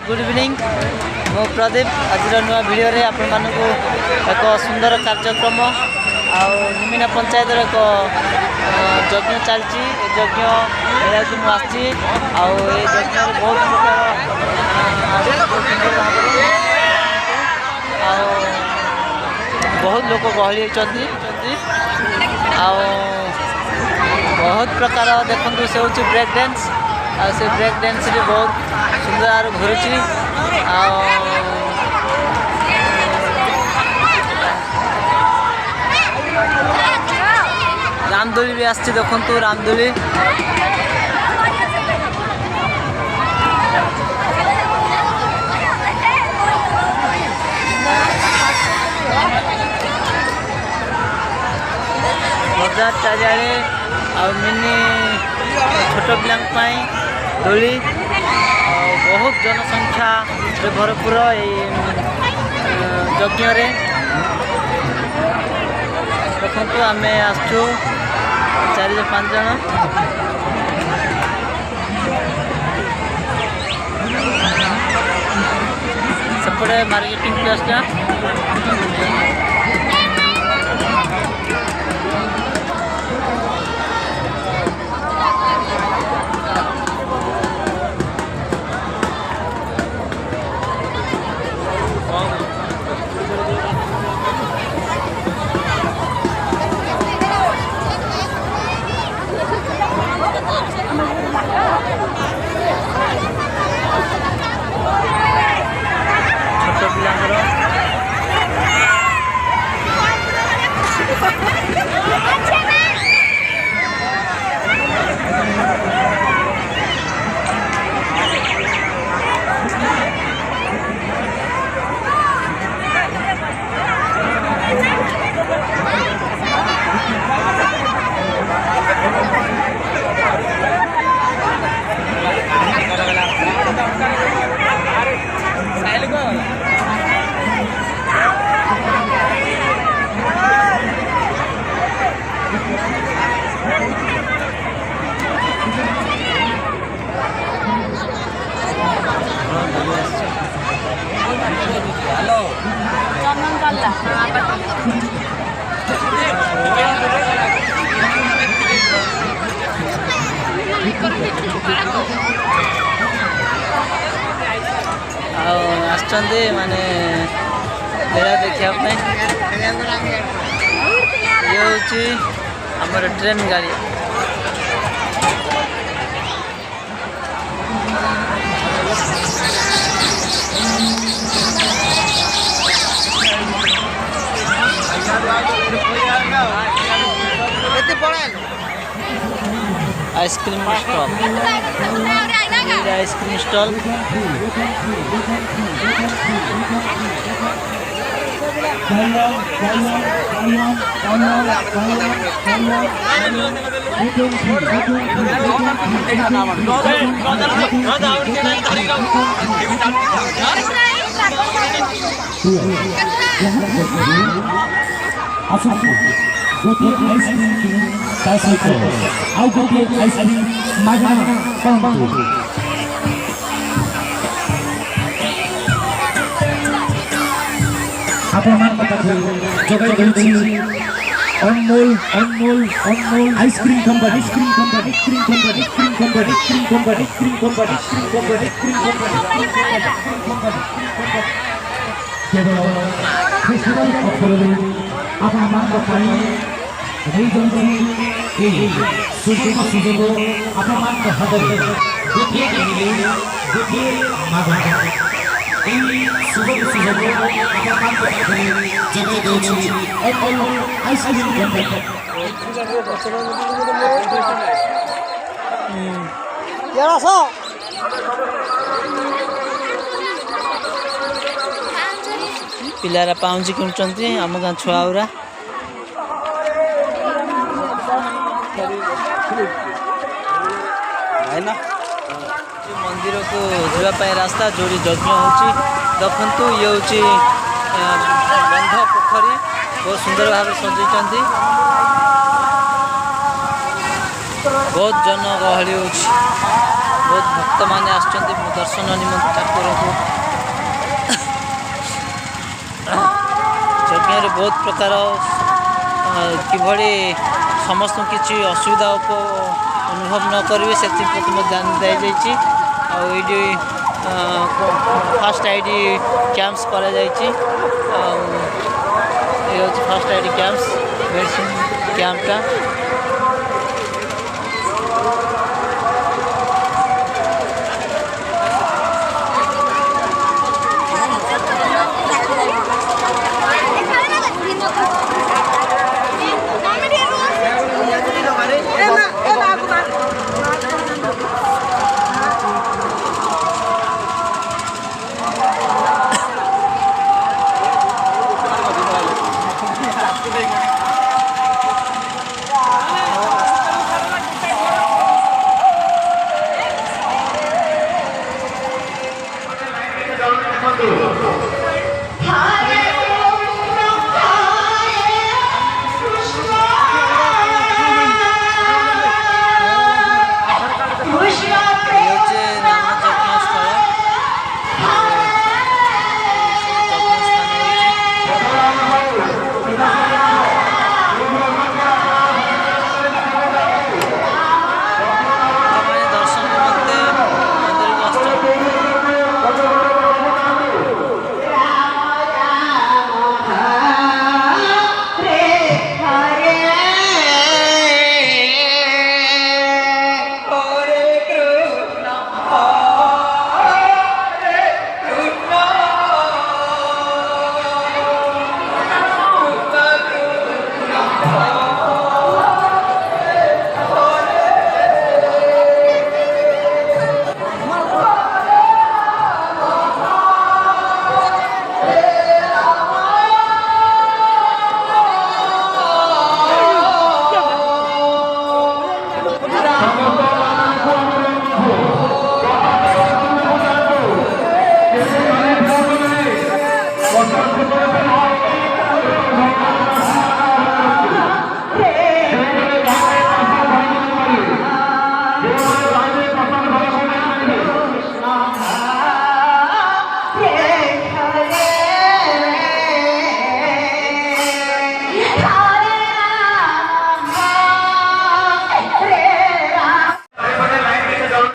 Good evening मो प्रदीप आज नुआ भिडियो आपण एक सुंदर कार्यक्रम आमिना पंचायत एक यज्ञ चलती यज्ञ मुझे यज्ञ बहुत बहुत लोक गहली होती बहुत प्रकार देखते से हूँ ब्रेक डांस से ब्रेक डांस भी बहुत सुंदर घुरुची रामदोली भी आसछि देखंतु रामदोली बजार चारिआडे मिनी छोट पिला दोली बहुत जनसंख्या भरपूर यज्ञ देखु आम आसु 4-5 जन सेपटे मार्केटिंग प्लेसटा आसचंदे माने मेला देखा ये हूँ आमर ट्रेन गाड़ी आइसक्रीम स्टॉल आइसक्रीम स्टॉल गोटे आइसक्रीम सहित आउ गोटे आइसक्रीम मागଣା पाउनु आपण जोगाई देछि अनमोल अनमोल अनमोल आइसक्रीम कंपनी केवल फेस्टिवल अवसर आपण सुजोग आपण हाथ पिलारा पाउंजी किणुचंती आम गाँ छुआ मंदिर को जावाई रास्ता जो यज्ञ हो देखु ये हूँ बंध पोखरी बहुत सुंदर भाव सजाई बहुत जन गहली हो बहुत भक्त मैंने दर्शन निमंत्रण ठाकुर को ବହୁତ ପ୍ରକାର କିଭଳି ସମସ୍ତଙ୍କୁ କିଛି ଅସୁବିଧା ଅନୁଭବ ନ କରିବେ ସେଥିପ୍ରତି ମଧ୍ୟ ଧ୍ୟାନ ଦିଆଯାଇଛି। ଆଉ ଏଇଠି ଫାଷ୍ଟ ଆଇଡି କ୍ୟାମ୍ପସ୍ କରାଯାଇଛି। ଏ ହେଉଛି ଫାଷ୍ଟ ଆଇଡି କ୍ୟାମ୍ପସ୍ ମେଡିସିନ କ୍ୟାମ୍ପଟା।